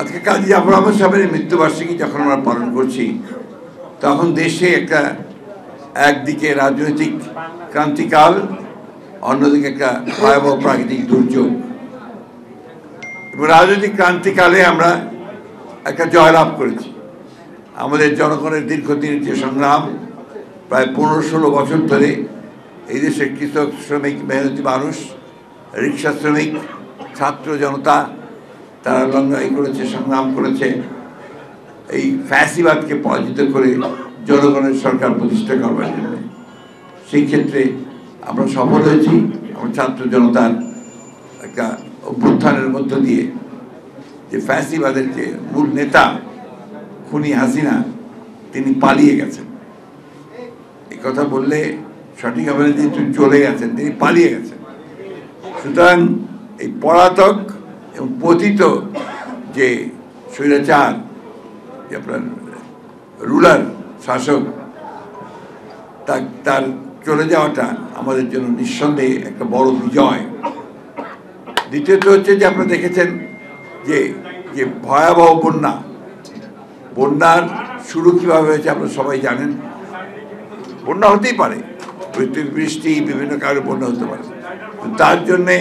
আজকে কাজী জাফর আহমদ সাহেবের মৃত্যুবার্ষিকী যখন আমরা পালন করছি, তখন দেশে একদিকে রাজনৈতিক ক্রান্তিকাল, অন্যদিকে একটা ভয়াবহ প্রাকৃতিক দুর্যোগ। এবং রাজনৈতিক ক্রান্তিকালে আমরা একটা জয়লাভ করেছি। আমাদের জনগণের দীর্ঘদিনের যে সংগ্রাম, প্রায় 15-16 বছর ধরে এই দেশের কৃষক, শ্রমিক, মেহনতি মানুষ, রিক্সা শ্রমিক, ছাত্র জনতা, তারা লড়াই করেছে, সংগ্রাম করেছে এই ফ্যাসিবাদকে পরাজিত করে জনগণের সরকার প্রতিষ্ঠা করবার জন্য। সেই ক্ষেত্রে আমরা সফল হয়েছি। আমার ছাত্র জনতার একটা অভ্যুত্থানের মধ্য দিয়ে যে ফ্যাসিবাদের যে মূল নেতা খুনি হাসিনা, তিনি পালিয়ে গেছেন। এই কথা বললে সঠিক হবে না যে তিনি চলে গেছেন, তিনি পালিয়ে গেছেন। সুতরাং এই পলাতক এবং পতিত যে স্বৈরাচার, যে আপনার রুলার শাসক, তার চলে যাওয়াটা আমাদের জন্য নিঃসন্দেহে একটা বড় বিজয়। দ্বিতীয়ত হচ্ছে যে আপনারা দেখেছেন যে যে ভয়াবহ বন্যার শুরু কীভাবে হয়েছে আপনারা সবাই জানেন। বন্যা হতেই পারে, বৃষ্টি, বিভিন্ন কারণে বন্যা হতে পারে। তার জন্যে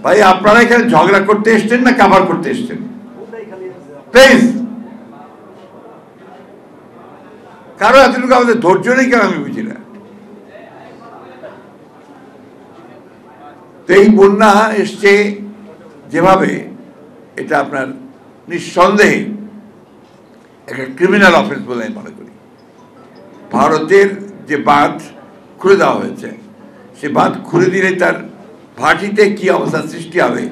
ভাই আপনারা এখানে ঝগড়া করতে এসছেন না কাভার করতে এসছেন? প্লিজ, কারো এতটুকু আমাদের ধৈর্য নেই কেন আমি বুঝি না। তো এই বন্যা এসছে যেভাবে, এটা আপনার নিঃসন্দেহে একটা ক্রিমিনাল অফেন্স বলে আমি মনে করি। ভারতের যে বাঁধ খুলে দেওয়া হয়েছে, সে বাঁধ খুলে দিলে তার ভাটিতে কি অবস্থার সৃষ্টি হবে,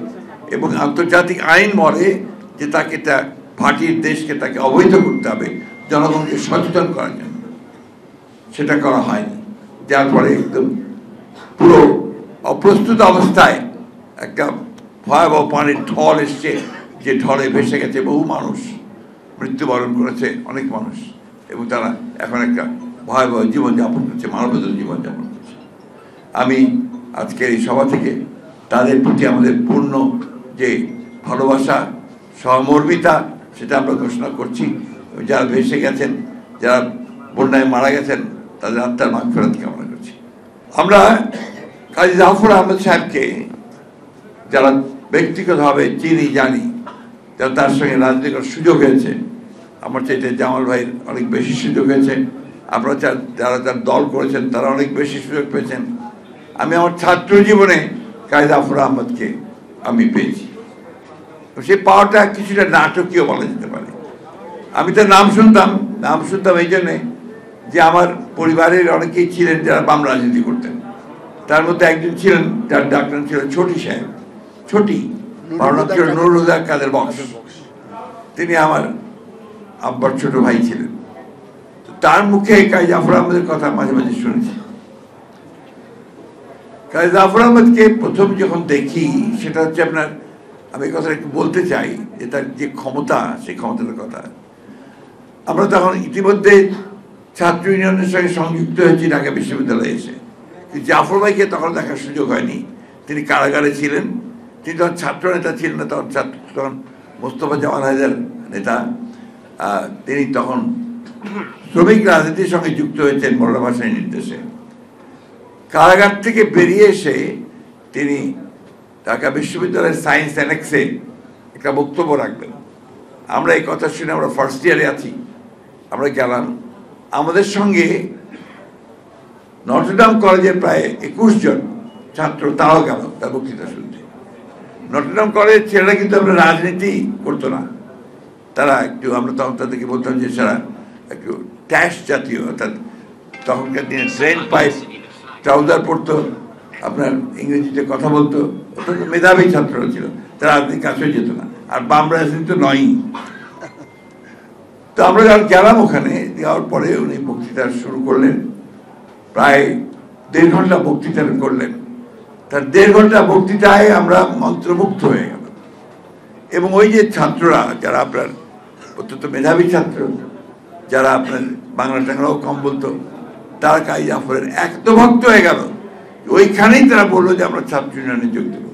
এবং আন্তর্জাতিক আইন বলে যে তাকে ভাটির দেশকে তাকে অবৈধ করতে হবে জনগণকে সচেতন করার জন্য। সেটা করা হয়নি, যার ফলে একদম পুরো অপ্রস্তুত অবস্থায় একটা ভয়াবহ পানির ঢল এসছে, যে ঢলে ভেসে গেছে বহু মানুষ, মৃত্যুবরণ করেছে অনেক মানুষ, এবং তারা এখন একটা ভয়াবহ জীবনযাপন করছে, মানবেতর জীবনযাপন করছে। আমি আজকের এই সভা থেকে তাদের প্রতি আমাদের পূর্ণ যে ভালোবাসা, সহমর্মিতা, সেটা আমরা ঘোষণা করছি। যারা ভেসে গেছেন, যারা বন্যায় মারা গেছেন, তাদের আত্মার মাগফিরাত কামনা করছি। আমরা কাজী জাফর আহমদ সাহেবকে যারা ব্যক্তিগতভাবে চিনি, জানি, যারা তার সঙ্গে রাজনীতি করার সুযোগ হয়েছে, আমার চাইতে জামাল ভাইয়ের অনেক বেশি সুযোগ হয়েছে। আপনারা যারা তার দল করেছেন তারা অনেক বেশি সুযোগ পেয়েছেন। আমি আমার ছাত্র জীবনে কাজী জাফর আহমদকে আমি পেয়েছি। সেই পাওয়াটা কিছুটা নাটকীয় বলা যেতে পারে। আমি তার নাম শুনতাম এই জন্যে যে আমার পরিবারের অনেকেই ছিলেন যারা বাম রাজনীতি করতেন। তার মধ্যে একজন ছিলেন, যার ডাক্তার ছিল ছোটি সাহেব, ছোটি, ছিল নুরুল হুদা কাদের বক্স। তিনি আমার আব্বার ছোট ভাই ছিলেন। তো তার মুখে কাজী জাফর আহমদের কথা মাঝে মাঝে শুনেছি। কাজী জাফর আহমদকে প্রথম যখন দেখি, সেটা হচ্ছে আপনার, আমি এই কথা একটু বলতে চাই যে তার যে ক্ষমতা, সেই ক্ষমতার কথা। আমরা তখন ইতিমধ্যে ছাত্র ইউনিয়নের সঙ্গে সংযুক্ত হয়েছি ঢাকা বিশ্ববিদ্যালয়ে এসে। জাফর ভাইকে তখন দেখার সুযোগ হয়নি, তিনি কারাগারে ছিলেন। তিনি তখন ছাত্র নেতা ছিলেন না, তখন মোস্তফা জামাল হায়দার নেতা। তিনি তখন শ্রমিক রাজনীতির সঙ্গে যুক্ত হয়েছেন মৌলানা ভাসানীর নির্দেশে। কারাগার থেকে বেরিয়ে এসে তিনি ঢাকা বিশ্ববিদ্যালয়ের সায়েন্স অ্যানেক্সে একটা বক্তব্য রাখবেন। আমরা এই কথা শুনে, আমরা ফার্স্ট ইয়ারে আছি, আমরা গেলাম। আমাদের সঙ্গে নটরডেম কলেজের প্রায় 21 জন ছাত্র, তারাও গেল তার বক্তৃতা শুনতে। নটরডেম কলেজের ছেলেরা কিন্তু আমরা রাজনীতি করতো না, তারা একটু, আমরা তখন তাদেরকে বলতাম যে সারা একটু ট্যাশ জাতীয়, অর্থাৎ তখনকার দিনে ট্রেন পাইপ, ট্রাউজার পরতো, আপনার ইংরেজিতে কথা বলতো, অত্যন্ত মেধাবী ছাত্ররা ছিল, তারা রাজনীতির কাছেও যেত না, আর বাম রাজনীতি তো নয়ই। তো আমরা যখন গেলাম ওখানে, যাওয়ার পরে উনি বক্তৃতা শুরু করলেন। প্রায় 1.5 ঘন্টা বক্তৃতা করলেন। তার 1.5 ঘন্টা বক্তৃতায় আমরা মন্ত্রমুগ্ধ হয়ে গেল। এবং ওই যে ছাত্ররা, যারা আপনার অত্যন্ত মেধাবী ছাত্র, যারা আপনার বাংলা টাংলাও কম বলতো, তারা কাজী জাফরের একদভক্ত হয়ে গেল। ওইখানেই তারা বললো যে আমরা ছাত্র ইউনিয়নে যোগ দেব।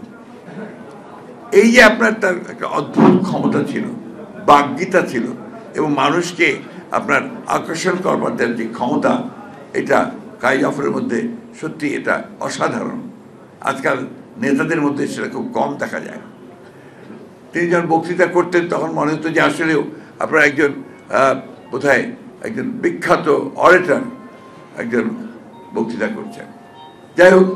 এই যে আপনার তার একটা অদ্ভুত ক্ষমতা ছিল, বাগ্মিতা ছিল, এবং মানুষকে আপনার আকর্ষণ করবার তার যে ক্ষমতা, এটা কাজী জাফরের মধ্যে সত্যি এটা অসাধারণ। আজকাল নেতাদের মধ্যে সেটা খুব কম দেখা যায়। তিনি যখন বক্তৃতা করতেন তখন মনে হতো যে আসলেও আপনার একজন বোধহয় একজন বিখ্যাত অরেটর একজন বক্তৃতা করছেন। যাই হোক,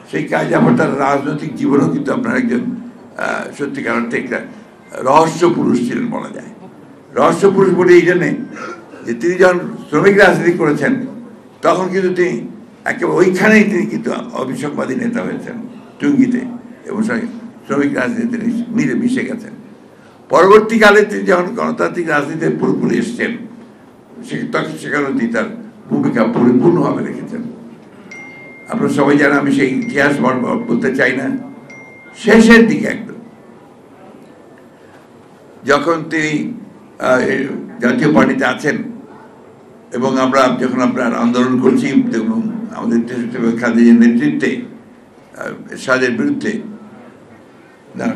সেই কাজী জাফর তার রাজনৈতিক জীবনেও কিন্তু আপনার একজন সত্যিকার অর্থে একটা রহস্য পুরুষ ছিলেন বলা যায়। রহস্য পুরুষ বলে এই জন্যে যে তিনি যখন শ্রমিক রাজনীতি করেছেন তখন কিন্তু তিনি একেবারে ওইখানেই তিনি কিন্তু অবিসংবাদী নেতা হয়েছেন টুঙ্গিতে, এবং শ্রমিক রাজনীতিতে মিশে গেছেন। পরবর্তীকালে তিনি যখন গণতান্ত্রিক রাজনীতিতে পুরোপুরি এসছেন সেখানেও তিনি তার ভূমিকা পরিপূর্ণভাবে রেখেছেন। আপনারা সবাই জানেন, আমি সেই ইতিহাস বলতে চাই না। শেষের দিকে একদম যখন তিনি জাতীয় পার্টিতে আছেন এবং আমরা যখন আপনার আন্দোলন করছি আমাদের খাদিজের নেতৃত্বে এরশাদের বিরুদ্ধে,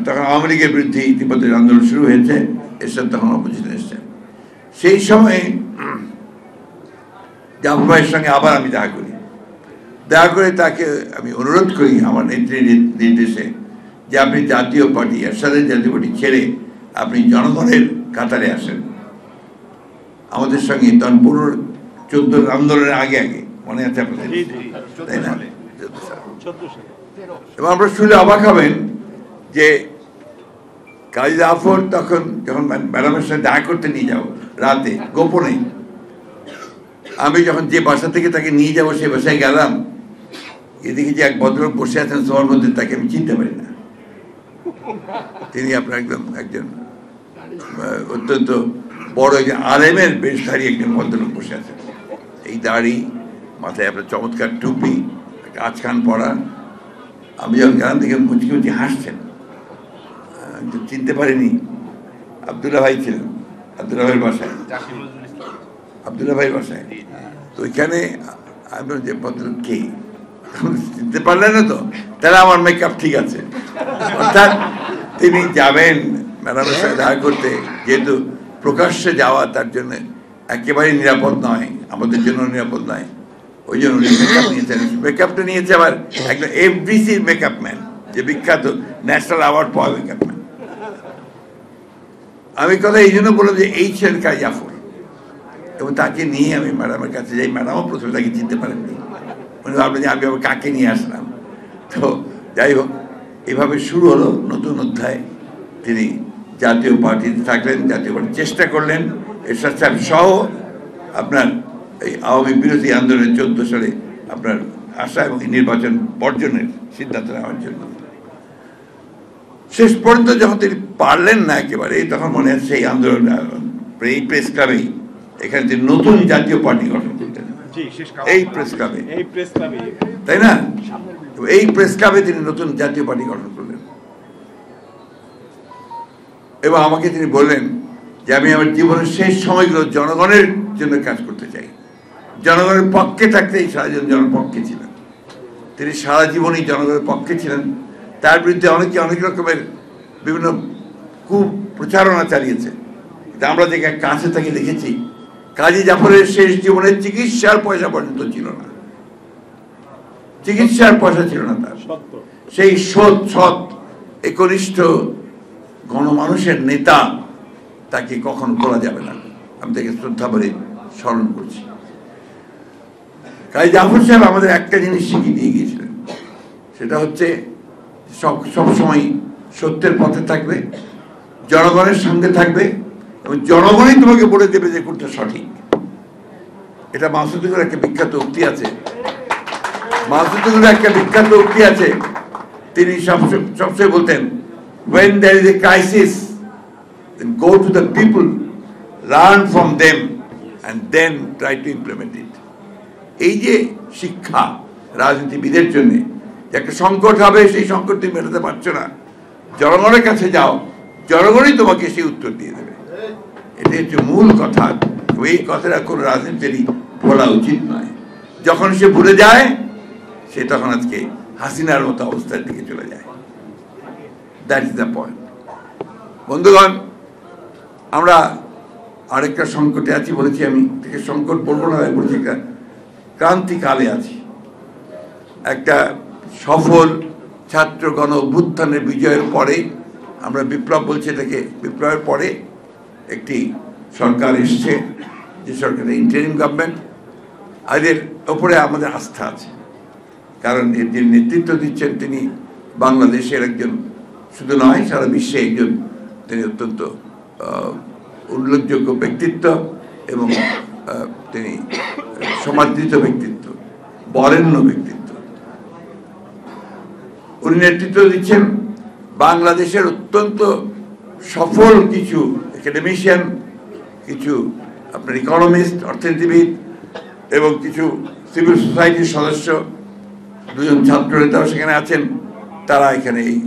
তখন আওয়ামী লীগের বিরুদ্ধে ইতিমধ্যে আন্দোলন শুরু হয়েছে, এরশাদ তখন অপোজিশনে এসছেন। সেই সময়ে জাফর ভাইয়ের সঙ্গে আবার আমি দেখা করি। দেখা করে তাকে আমি অনুরোধ করি আমার নেত্রীর নির্দেশে যে আপনি জাতীয় পার্টি, এরশাদের জাতীয় পার্টি ছেড়ে আপনি জনগণের কাতারে আসেন আমাদের সঙ্গে। তখন 14 আন্দোলনের আগে মনে আছে আপনাদের, তাই না? এবং আমরা শুনলে অবাক হবেন যে কাজী জাফর তখন যখন ম্যাডামের সাথে দেখা করতে নিয়ে যাবো রাতে গোপনে, আমি যখন যে বাসা থেকে তাকে নিয়ে যাবো সে বাসায় গেলাম, এদিকে যে এক ভদ্রলোক বসে আছেন সবার মধ্যে, তাকে আমি চিনতে পারি না। তিনি আপনার একজন অত্যন্ত বড় একজন আলেমের বেশধারী একজন ভদ্রলোক বসে আছেন, এই দাড়ি, মাথায় আপনার চমৎকার টুপি, একটা আচকান পরা। আমি যখন গেলাম দেখে মুচকি মুচকি হাসছেন, চিনতে পারিনি। আবদুল্লাহ ভাই ছিলেন, আবদুল্লাহ ভাইয়ের বাসায়, আবদুল্লাহ ভাইয়ের বাসায়। তো ওইখানে আপনার যে ভদ্রলোক কে চিনতে পারলেন না, তো তাহলে আমার মেকআপ ঠিক আছে। অর্থাৎ তিনি যাবেন ম্যাডামের সাথে দেখা করতে, যেহেতু প্রকাশ্যে যাওয়া তার জন্য একেবারেই নিরাপদ নয়, আমাদের জন্য নিরাপদ নয়, ওই জন্য উনি মেকআপ নিয়েছেন। মেকআপটা নিয়েছে আবার একদম এফডিসির মেকআপ ম্যান, যে বিখ্যাত ন্যাশনাল অ্যাওয়ার্ড পাওয়া মেকআপ ম্যান। আমি কথা এই জন্য বললাম যে এই ছিলেন কাজী জাফর, এবং তাকে নিয়ে আমি ম্যাডামের কাছে যাই। ম্যাডামও প্রথমে তাকে চিনতে পারেননি, উনি ভাবলেন যে আমি আবার কাকে নিয়ে আসলাম। তো যাই হোক, এভাবে শুরু হলো নতুন অধ্যায়। তিনি জাতীয় পার্টিতে থাকলেন, জাতীয় পার্টি চেষ্টা করলেন এরশাদ সাহেব সহ আপনার এই আওয়ামী বিরোধী আন্দোলনের 14 সালে আপনার আসা এবং নির্বাচন বর্জনের সিদ্ধান্ত নেওয়ার জন্য। শেষ পর্যন্ত যখন তিনি পারলেন না একেবারে, তখন মনে হচ্ছে এই আন্দোলন, এই প্রেস ক্লাবেই এখানে তিনি নতুন জাতীয় পার্টি গঠন করতেন, এই প্রেস ক্লাবে, তাই না? এই প্রেস ক্লাবে তিনি নতুন জাতীয় পার্টি গঠন করলেন এবং আমাকে তিনি বললেন যে আমি আমার জীবনের শেষ সময়গুলো জনগণের জন্য কাজ করতে চাই, জনগণের পক্ষে থাকতে। এই সারা জীবন জনগণের পক্ষে ছিলেন তিনি, সারা জীবনই জনগণের পক্ষে ছিলেন। তার বিরুদ্ধে অনেকে অনেক রকমের বিভিন্ন কুপ্রচারণা চালিয়েছে, আমরা যে কাছে থেকে দেখেছি কাজী জাফরের শেষ জীবনের চিকিৎসার পয়সা পর্যন্ত ছিল না, চিকিৎসার পয়সা ছিল না তার। সেই সৎ একনিষ্ঠ গণমানুষের নেতা, তাকে কখন করা যাবে না। আমি তাকে শ্রদ্ধা করে স্মরণ করছি। কাজী জাফর সাহেব আমাদের একটা জিনিস শিখিয়ে দিয়ে গিয়েছিলেন, সেটা হচ্ছে সবসময় সত্যের পথে থাকবে, জনগণের সঙ্গে থাকবে, এবং জনগণই তোমাকে বলে দেবে যে কোনটা সঠিক। এটা মাসুদুর একটা বিখ্যাত উক্তি আছে, মাসুদুর একটা বিখ্যাত উক্তি আছে। তিনি সবসময় বলতেন, when there is a crisis, then go to the people, learn from them, and then try to implement it. এই যে শিক্ষা রাজনীতিবিদের জন্য, যে একটা সংকট হবে, সেই সংকট তুমি মেটাতে পারছো না, জনগণের কাছে যাও, জনগণই তোমাকে সেই উত্তর দিয়ে দেবে। এটা হচ্ছে মূল কথা। এই কথাটা কোনো রাজনীতিরই বলা উচিত নয়। যখন সে ভুলে যায়, সে তখন আজকে হাসিনার মতো অবস্থার দিকে চলে যায়। That is the point. বন্ধুগণ, আমরা আরেকটা সংকটে আছি বলেছি, আমি থেকে সংকট বলবো না, বলছি একটা ক্রান্তিকালে আছি। একটা সফল ছাত্র গণ অভ্যুত্থানের বিজয়ের পরে, আমরা বিপ্লব বলছি এটাকে, বিপ্লবের পরে একটি সরকার এসছে, যে সরকারের ইন্টারিম গভর্নমেন্ট। এদের ওপরে আমাদের আস্থা আছে, কারণ এর যে নেতৃত্ব দিচ্ছেন তিনি বাংলাদেশের একজন, শুধু নয় সারা বিশ্বে একজন, তিনি অত্যন্ত উল্লেখযোগ্য ব্যক্তিত্ব এবং তিনি সমাদৃত ব্যক্তিত্ব, বরেণ্য ব্যক্তিত্ব। উনি নেতৃত্ব দিচ্ছেন বাংলাদেশের অত্যন্ত সফল কিছু একাডেমিশিয়ান, কিছু আপনার ইকোনমিস্ট, অর্থনীতিবিদ এবং কিছু সিভিল সোসাইটির সদস্য, দুজন ছাত্র নেতাও সেখানে আছেন। তারা এখানে এই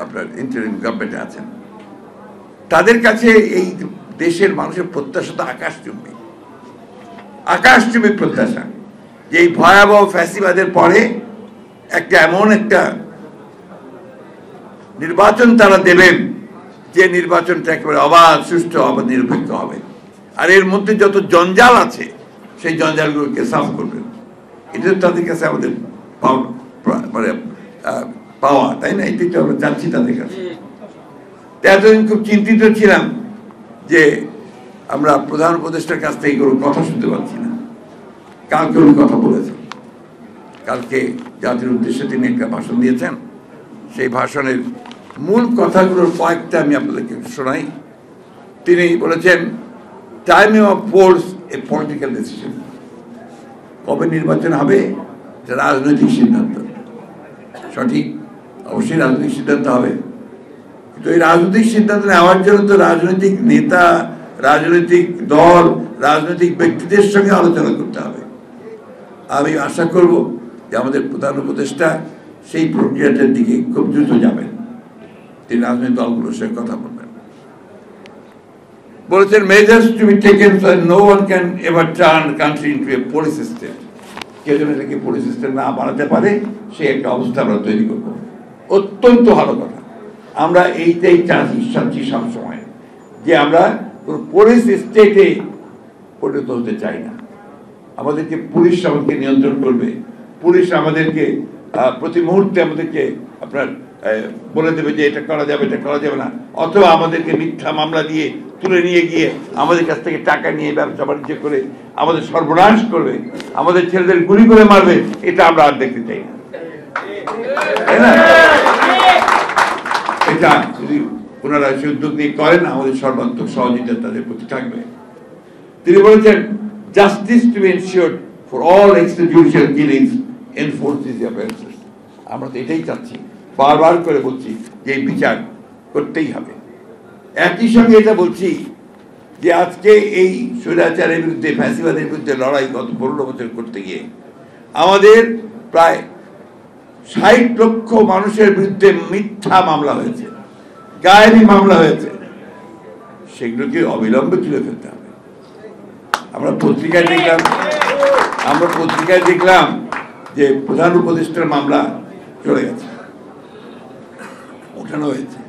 আপনার ইন্টারিম গভর্নমেন্টে আছেন। তাদের কাছে এই দেশের মানুষের প্রত্যাশা তো আকাশচুম্বী, আকাশচুম্বী প্রত্যাশা, যে এই ভয়াবহ ফ্যাসিবাদের পরে একটা এমন একটা নির্বাচন তারা দেবেন, যে নির্বাচনটা একেবারে অবাধ, সুষ্ঠু, অবাধ, নিরপেক্ষ হবে। আর এর মধ্যে যত জঞ্জাল আছে সেই জঞ্জালগুলোকে সাফ করবেন। এটা তাদের কাছে আমাদের মানে পাওয়া, তাই না? এটি তো আমরা যাচ্ছি তাদের কাছে। এতদিন খুব চিন্তিত ছিলাম যে আমরা প্রধান উপদেষ্টার কাছ থেকে কোনো কথা শুনতে পাচ্ছি না। কালকে উনি কথা বলেছেন, কালকে জাতির উদ্দেশ্যে তিনি একটা ভাষণ দিয়েছেন। সেই ভাষণের মূল কথাগুলোর কয়েকটা আমি আপনাদেরকে শোনাই। তিনি বলেছেন, time of polls a political decision. কবে নির্বাচন হবে এটা রাজনৈতিক সিদ্ধান্ত, সঠিক, অবশ্যই রাজনৈতিক সিদ্ধান্ত হবে। কিন্তু এই রাজনৈতিক সিদ্ধান্ত নেওয়ার জন্য তো রাজনৈতিক নেতা, রাজনৈতিক দল, রাজনৈতিক ব্যক্তিদের সঙ্গে আলোচনা করতে হবে। আমি আশা করব যে আমাদের প্রধান উপদেষ্টা সেই প্রক্রিয়াটার দিকে খুব দ্রুত যাবেন, তিনি রাজনৈতিক দলগুলোর সঙ্গে কথা বলবেন। বলেছেন, measures to be taken so no one can ever turn country into a police system. কেউ যেন এটাকে পুলিশ সিস্টেম না বানাতে পারে, সেই একটা অবস্থা আমরা তৈরি করব। অত্যন্ত ভালো কথা। আমরা এইটাই চাচ্ছি সবসময়, যে আমরা কোনো পুলিশ স্টেটে পরিণত হতে চাই না। আমাদেরকে পুলিশ আমাদেরকে নিয়ন্ত্রণ করবে, পুলিশ আমাদেরকে প্রতি মুহূর্তে আমাদেরকে আপনার বলে দেবে যে এটা করা যাবে, এটা করা যাবে না, অথবা আমাদেরকে মিথ্যা মামলা দিয়ে তুলে নিয়ে গিয়ে আমাদের কাছ থেকে টাকা নিয়ে ব্যবসা বাণিজ্য করে আমাদের সর্বনাশ করবে, আমাদের ছেলেদের গুলি করে মারবে। এটা আমরা আর দেখতে চাই না, তাই না? এটা যদি ওনারা সে উদ্যোগ নিয়ে করেন, আমাদের সর্বাত্মক সহযোগিতা তাদের প্রতি থাকবে। তিনি বলেছেন, justice to be ensured for all extrajudicial killings enforces the offences. আমরা তো এটাই চাচ্ছি, বারবার করে বলছি যে এই বিচার করতেই হবে। একই সঙ্গে এটা বলছি যে আজকে এই স্বৈরাচারের বিরুদ্ধে, ফ্যাসিবাদের বিরুদ্ধে লড়াই গত 15 বছর করতে গিয়ে আমাদের প্রায় 60 লক্ষ মানুষের বিরুদ্ধে মিথ্যা মামলা হয়েছে, গায়েবী মামলা হয়েছে। সেগুলোকে অবিলম্বে তুলে ফেলতে হবে। আমরা পত্রিকায় দেখলাম যে প্রধান উপদেষ্টার মামলা চলে গেছে, উঠানো হয়েছে।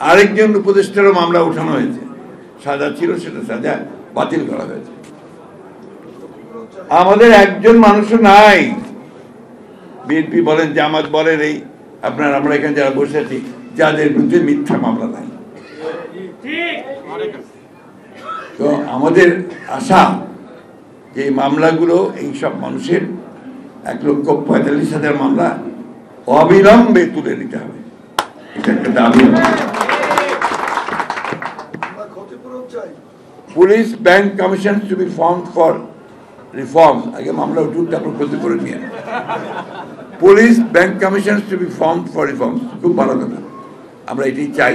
আরেকজন উপদেষ্টারও মামলা উঠানো হয়েছে, সাজা ছিল, সেটা সাজা বাতিল করা হয়েছে। আমাদের একজন মানুষও নাই, বিএনপি বলেন, জামাত বলেন, এই আপনার আমরা এখানে যারা বসে আছি, যাদের বিরুদ্ধে মিথ্যা মামলা নাই। তো আমাদের আশা যে মামলাগুলো, এই সব মানুষের 1,45,000 মামলা অবিলম্বে তুলে নিতে হবে। এটা একটা দাবি। Police bank commission to be formed for reforms. আগে মামলা উঠুন, তারপর ক্ষতিপূরণ নিয়ে। Police bank commission to be formed for reforms, খুব ভালো কথা। আমরা এটাই চাই,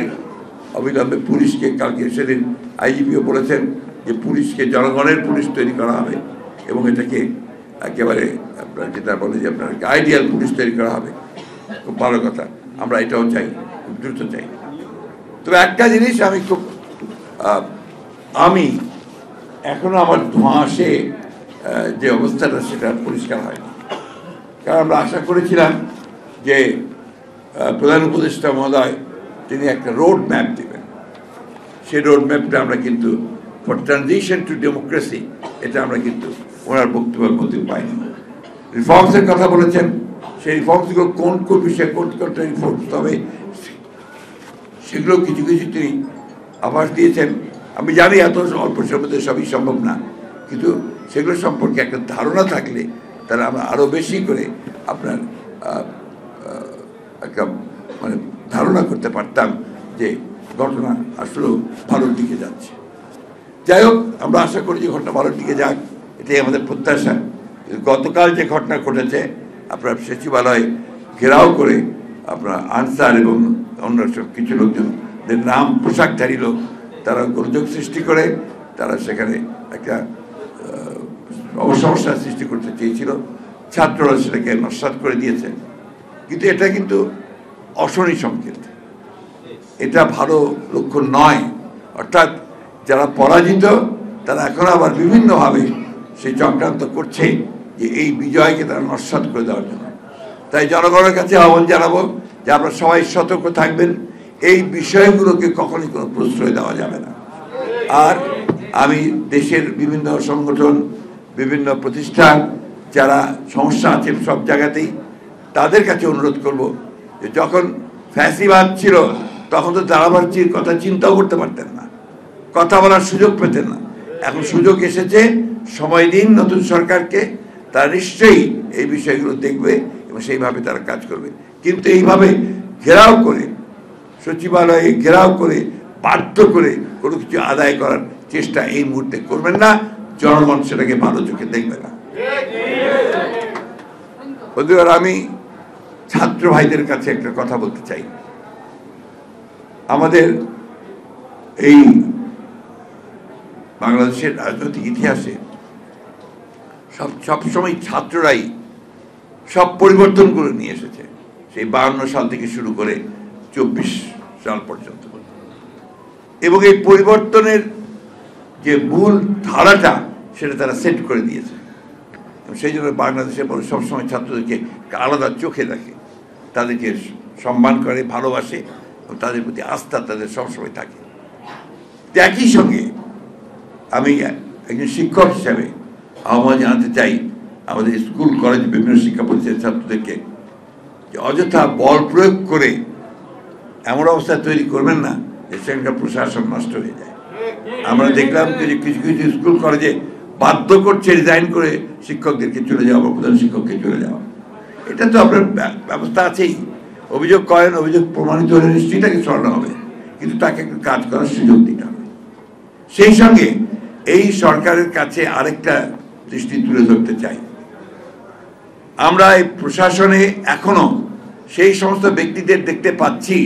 অবিলম্বে পুলিশকে, কালকে সেদিন আইজিপিও বলেছেন যে পুলিশকে জনগণের পুলিশ তৈরি করা হবে এবং এটাকে একেবারে আপনার যেটা বলে যে আপনার আইডিয়াল পুলিশ তৈরি করা হবে। খুব ভালো কথা, আমরা এটাও চাই, খুব দ্রুত চাই। তবে একটা জিনিস আমি এখনো আমার ধোঁয়াশে যে অবস্থাটা, সেটা পরিষ্কার হয়নি। কারণ আমরা আশা করেছিলাম যে প্রধান উপদেষ্টা মহোদয় তিনি একটা রোড ম্যাপ দেবেন। সেই রোড ম্যাপটা আমরা কিন্তু ফর ট্রানজিশন টু ডেমোক্রেসি, এটা আমরা কিন্তু ওনার বক্তব্যের মধ্যে পাইনি। রিফর্মসের কথা বলেছেন, সেই রিফর্মসগুলো কোন কোন বিষয়ে কোনটা রিফর্মস, তবে সেগুলো কিছু কিছু তিনি আভাস দিয়েছেন। আমি জানি এত অল্প সময় সবই সম্ভব না, কিন্তু সেগুলো সম্পর্কে একটা ধারণা থাকলে তাহলে আমরা আরও বেশি করে আপনার একটা মানে ধারণা করতে পারতাম যে ঘটনা আসলে ভালোর দিকে যাচ্ছে। যাই হোক, আমরা আশা করি যে ঘটনা ভালোর দিকে যাক, এটাই আমাদের প্রত্যাশা। গতকাল যে ঘটনা ঘটেছে, আপনার সচিবালয় ঘেরাও করে আপনার আনসার এবং অন্য সব কিছু লোকজনদের নাম পোশাকধারী লোক, তারা গোলযোগ সৃষ্টি করে তারা সেখানে একটা সমস্যার সৃষ্টি করতে চেয়েছিল। ছাত্ররা সেটাকে নস্যাৎ করে দিয়েছে, কিন্তু এটা কিন্তু অশনি সংকেত, এটা ভালো লক্ষণ নয়। অর্থাৎ যারা পরাজিত তারা এখন আবার বিভিন্নভাবে সেই চক্রান্ত করছে যে এই বিজয়কে তারা নস্যাৎ করে দেওয়ার জন্য। তাই জনগণের কাছে আহ্বান জানাবো যে আপনারা সবাই সতর্ক থাকবেন, এই বিষয়গুলোকে কখনই কোনো প্রশ্রয় দেওয়া যাবে না। আর আমি দেশের বিভিন্ন সংগঠন, বিভিন্ন প্রতিষ্ঠান, যারা সমস্যা আছে সব জায়গাতেই, তাদের কাছে অনুরোধ করব যে যখন ফ্যাসিবাদ ছিল তখন তো দাঁড়াবাড়ির কথা চিন্তাও করতে পারতেন না, কথা বলার সুযোগ পেতেন না। এখন সুযোগ এসেছে, সময় দিন নতুন সরকারকে, তারা নিশ্চয়ই এই বিষয়গুলো দেখবে এবং সেইভাবে তারা কাজ করবে। কিন্তু এইভাবে ঘেরাও করে, সচিবালয়ে ঘেরাও করে, বাধ্য করে কোনো কিছু আদায় করার চেষ্টা এই মুহূর্তে করবেন না, জনগণ সেটাকে ভালো চোখে দেখবে না। বন্ধুরা, আমি ছাত্র ভাইদের কাছে একটা কথা বলতে চাই। আমাদের এই বাংলাদেশের রাজনৈতিক ইতিহাসে সবসময় ছাত্ররাই সব পরিবর্তন করে নিয়ে এসেছে, সেই 52 সাল থেকে শুরু করে 24 সাল পর্যন্ত। এবং এই পরিবর্তনের যে মূল ধারাটা সেটা তারা সেট করে দিয়েছে। সেই জন্য বাংলাদেশের পরে সবসময় ছাত্রদেরকে আলাদা চোখে দেখে, তাদেরকে সম্মান করে, ভালোবাসে এবং তাদের প্রতি আস্থা তাদের সবসময় থাকে। একই সঙ্গে আমি একজন শিক্ষক হিসাবে আহ্বান জানাতে চাই আমাদের স্কুল কলেজ বিভিন্ন শিক্ষা প্রতিষ্ঠানের ছাত্রদেরকে যে অযথা বল প্রয়োগ করে এমন অবস্থা তৈরি করবেন না যে সেখানকার প্রশাসন নষ্ট হয়ে যায়। আমরা দেখলাম যে কিছু কিছু স্কুল কলেজে বাধ্য করছে রিজাইন করে শিক্ষকদেরকে চলে যাওয়া বা প্রধান শিক্ষককে চলে যাওয়া। এটা তো আপনার ব্যবস্থা আছেই, অভিযোগ করেন, অভিযোগ প্রমাণিত হলে নিশ্চয়ই তাকে সরানো হবে, কিন্তু তাকে একটু কাজ করার সুযোগ দিতে হবে। সেই সঙ্গে এই সরকারের কাছে আরেকটা দৃষ্টি তুলে ধরতে চাই, আমরা এই প্রশাসনে এখনো সেই সমস্ত ব্যক্তিদের দেখতে পাচ্ছি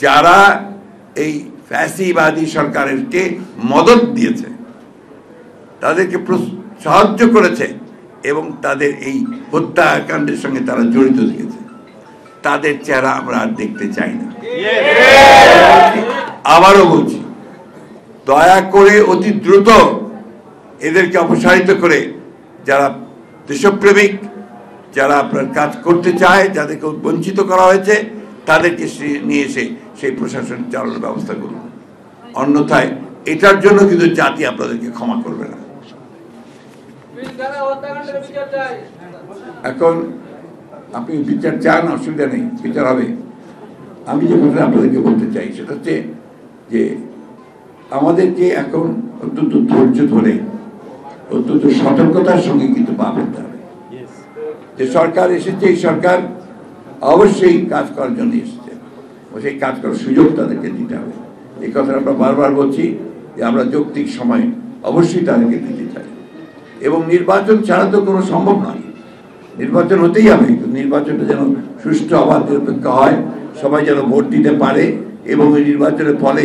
যারা এই ফ্যাসিবাদী সরকারকে মদত দিয়েছে, তাদেরকে সাহায্য করেছে এবং তাদের এই হত্যাকাণ্ডের সঙ্গে তারা জড়িত থেকেছে। তাদের চেহারা আমরা আর দেখতে চাই না। আবারও বলছি, দয়া করে অতি দ্রুত এদেরকে অপসারিত করে যারা দেশপ্রেমিক, যারা আপনার কাজ করতে চায়, যাদেরকে বঞ্চিত করা হয়েছে, তাদেরকে নিয়ে এসে সেই প্রশাসন চালানোর ব্যবস্থা করুন। অন্যথায় এটার জন্য কিন্তু জাতি আপনাদেরকে ক্ষমা করবে না। এখন আপনি বিচার চান, অসুবিধা নেই, বিচার হবে। আমি যে কথা আপনাদেরকে বলতে চাই সেটা হচ্ছে যে আমাদেরকে এখন অত্যন্ত ধৈর্য ধরে, অত্যন্ত সতর্কতার সঙ্গে কিন্তু পা ফেলতে হবে। যে সরকার এসেছে, এই সরকার অবশ্যই কাজ করার জন্য এসেছে, সেই কাজ করার সুযোগ তাদেরকে দিতে হবে। এই কথা আমরা বারবার বলছি যে আমরা যৌক্তিক সময় অবশ্যই তাদেরকে দিতে চাই। এবং নির্বাচন ছাড়া তো কোনো সম্ভব নয়, নির্বাচন হতেই হবে। নির্বাচনটা যেন সুষ্ঠু অবাধ নিরপেক্ষ হয়, সবাই যেন ভোট দিতে পারে এবং এই নির্বাচনের ফলে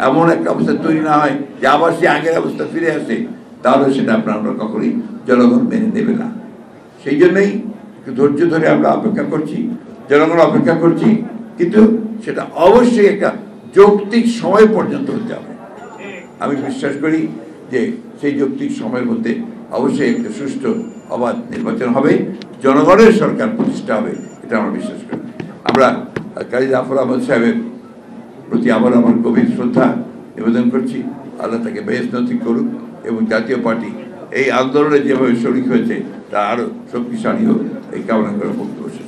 এমন একটা অবস্থা তৈরি না হয় যে আবার সে আগের অবস্থা ফিরে আসে, তাহলে সেটা আমরা কখনোই জনগণ মেনে নেবে না। সেই জন্যই ধৈর্য ধরে আমরা অপেক্ষা করছি, জনগণ অপেক্ষা করছি, কিন্তু সেটা অবশ্যই একটা যৌক্তিক সময় পর্যন্ত হতে হবে। আমি বিশ্বাস করি যে সেই যৌক্তিক সময়ের মধ্যে অবশ্যই একটা সুষ্ঠু অবাধ নির্বাচন হবে, জনগণের সরকার প্রতিষ্ঠা হবে, এটা আমরা বিশ্বাস করি। আমরা কাজী জাফর আহমদ সাহেবের প্রতি আবার আমার গভীর শ্রদ্ধা নিবেদন করছি। আল্লাহ তাকে বেহেশত নসিব করুক এবং জাতীয় পার্টি এই আন্দোলনে যেভাবে শরিক হয়েছে তা আরও শক্তিশালী হোক এই কামনা করে বক্তব্য শেষ।